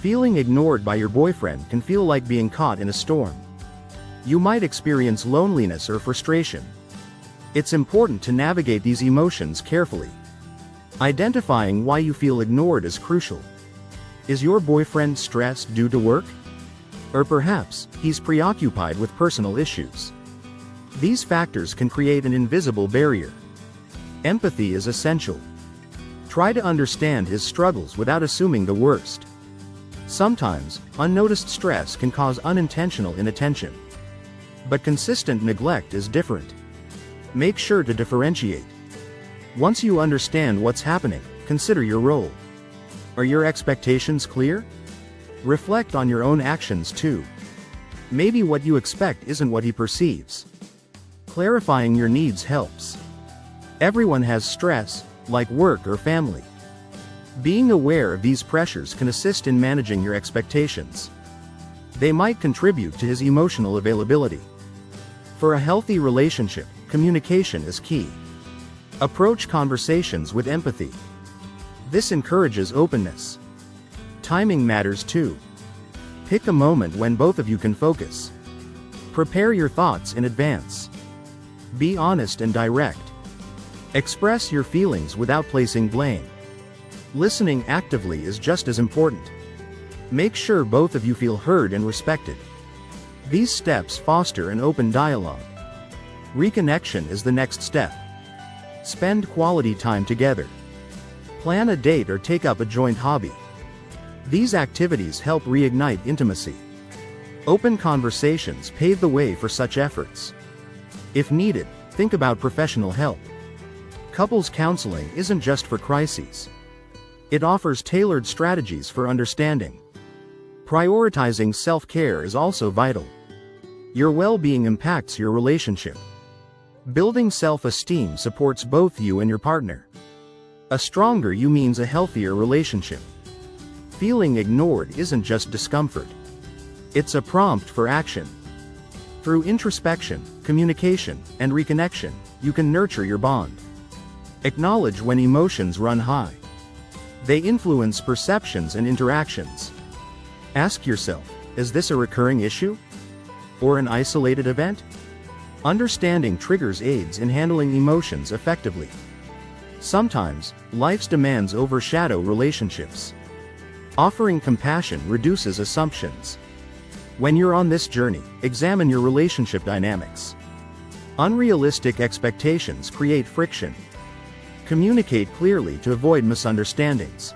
Feeling ignored by your boyfriend can feel like being caught in a storm. You might experience loneliness or frustration. It's important to navigate these emotions carefully. Identifying why you feel ignored is crucial. Is your boyfriend stressed due to work? Or perhaps, he's preoccupied with personal issues. These factors can create an invisible barrier. Empathy is essential. Try to understand his struggles without assuming the worst. Sometimes, unnoticed stress can cause unintentional inattention. But consistent neglect is different. Make sure to differentiate. Once you understand what's happening, consider your role. Are your expectations clear? Reflect on your own actions too. Maybe what you expect isn't what he perceives. Clarifying your needs helps. Everyone has stress, like work or family. Being aware of these pressures can assist in managing your expectations. They might contribute to his emotional availability. For a healthy relationship, communication is key. Approach conversations with empathy. This encourages openness. Timing matters too. Pick a moment when both of you can focus. Prepare your thoughts in advance. Be honest and direct. Express your feelings without placing blame. Listening actively is just as important. Make sure both of you feel heard and respected. These steps foster an open dialogue. Reconnection is the next step. Spend quality time together. Plan a date or take up a joint hobby. These activities help reignite intimacy. Open conversations pave the way for such efforts. If needed, think about professional help. Couples counseling isn't just for crises. It offers tailored strategies for understanding. Prioritizing self-care is also vital. Your well-being impacts your relationship. Building self-esteem supports both you and your partner. A stronger you means a healthier relationship. Feeling ignored isn't just discomfort. It's a prompt for action. Through introspection, communication, and reconnection, you can nurture your bond. Acknowledge when emotions run high. They influence perceptions and interactions. Ask yourself, is this a recurring issue? Or an isolated event? Understanding triggers aids in handling emotions effectively. Sometimes, life's demands overshadow relationships. Offering compassion reduces assumptions. When you're on this journey, examine your relationship dynamics. Unrealistic expectations create friction. Communicate clearly to avoid misunderstandings.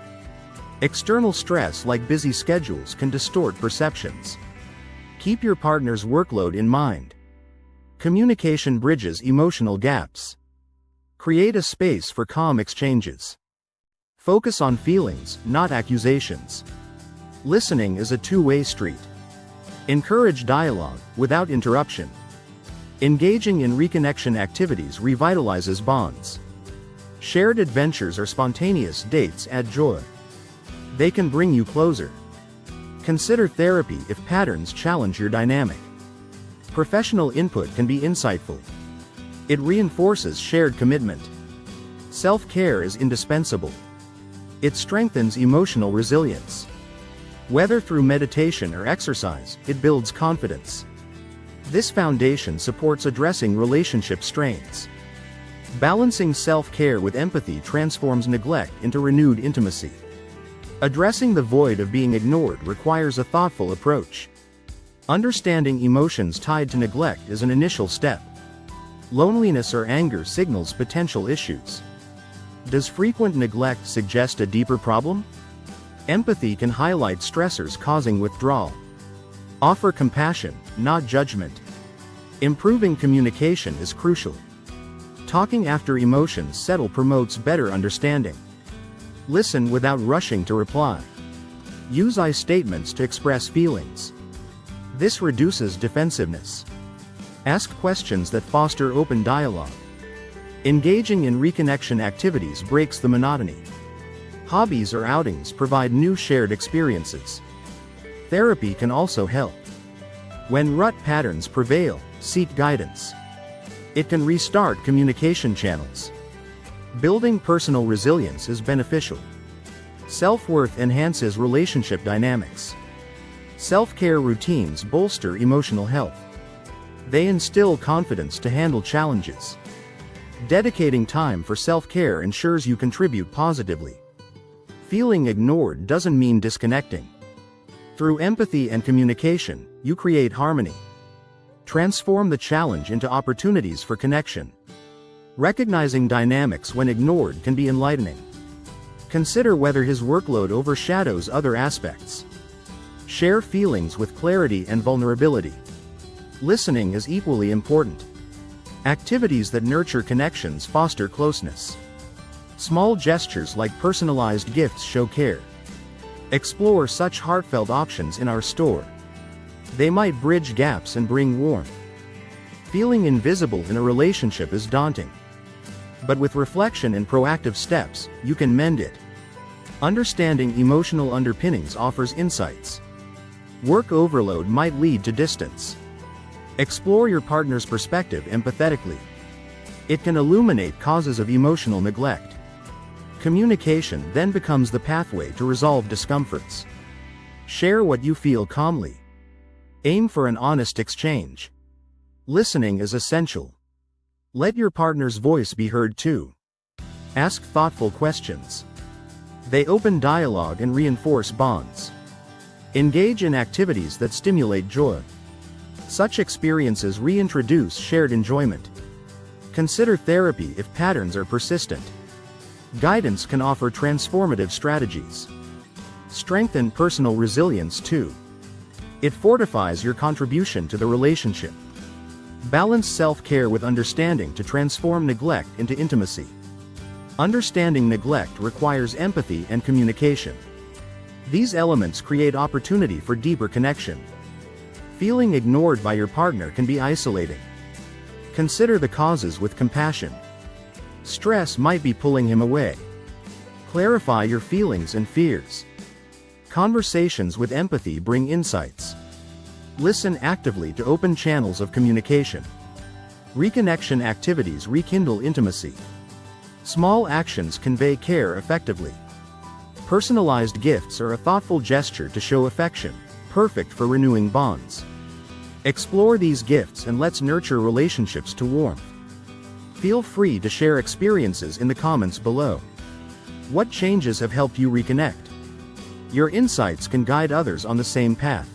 External stress like busy schedules can distort perceptions. Keep your partner's workload in mind. Communication bridges emotional gaps. Create a space for calm exchanges. Focus on feelings, not accusations. Listening is a two-way street. Encourage dialogue, without interruption. Engaging in reconnection activities revitalizes bonds. Shared adventures or spontaneous dates add joy. They can bring you closer. Consider therapy if patterns challenge your dynamic. Professional input can be insightful. It reinforces shared commitment. Self-care is indispensable. It strengthens emotional resilience. Whether through meditation or exercise, it builds confidence. This foundation supports addressing relationship strains. Balancing self-care with empathy transforms neglect into renewed intimacy. Addressing the void of being ignored requires a thoughtful approach. Understanding emotions tied to neglect is an initial step. Loneliness or anger signals potential issues. Does frequent neglect suggest a deeper problem? Empathy can highlight stressors causing withdrawal. Offer compassion, not judgment. Improving communication is crucial. Talking after emotions settle promotes better understanding. Listen without rushing to reply. Use I statements to express feelings. This reduces defensiveness. Ask questions that foster open dialogue. Engaging in reconnection activities breaks the monotony. Hobbies or outings provide new shared experiences. Therapy can also help. When rut patterns prevail, seek guidance. It can restart communication channels. Building personal resilience is beneficial. Self-worth enhances relationship dynamics. Self-care routines bolster emotional health. They instill confidence to handle challenges. Dedicating time for self-care ensures you contribute positively. Feeling ignored doesn't mean disconnecting. Through empathy and communication, you create harmony. Transform the challenge into opportunities for connection. Recognizing dynamics when ignored can be enlightening. Consider whether his workload overshadows other aspects. Share feelings with clarity and vulnerability. Listening is equally important. Activities that nurture connections foster closeness. Small gestures like personalized gifts show care. Explore such heartfelt options in our store. They might bridge gaps and bring warmth. Feeling invisible in a relationship is daunting. But with reflection and proactive steps, you can mend it. Understanding emotional underpinnings offers insights. Work overload might lead to distance. Explore your partner's perspective empathetically. It can illuminate causes of emotional neglect. Communication then becomes the pathway to resolve discomforts. Share what you feel calmly. Aim for an honest exchange. Listening is essential. Let your partner's voice be heard too. Ask thoughtful questions. They open dialogue and reinforce bonds. Engage in activities that stimulate joy. Such experiences reintroduce shared enjoyment. Consider therapy if patterns are persistent. Guidance can offer transformative strategies. Strengthen personal resilience too. It fortifies your contribution to the relationship. Balance self-care with understanding to transform neglect into intimacy. Understanding neglect requires empathy and communication. These elements create opportunity for deeper connection. Feeling ignored by your partner can be isolating. Consider the causes with compassion. Stress might be pulling him away. Clarify your feelings and fears. Conversations with empathy bring insights. Listen actively to open channels of communication. Reconnection activities rekindle intimacy. Small actions convey care effectively. Personalized gifts are a thoughtful gesture to show affection, perfect for renewing bonds. Explore these gifts and let's nurture relationships to warmth. Feel free to share experiences in the comments below. What changes have helped you reconnect? Your insights can guide others on the same path.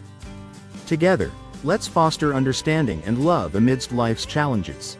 Together, let's foster understanding and love amidst life's challenges.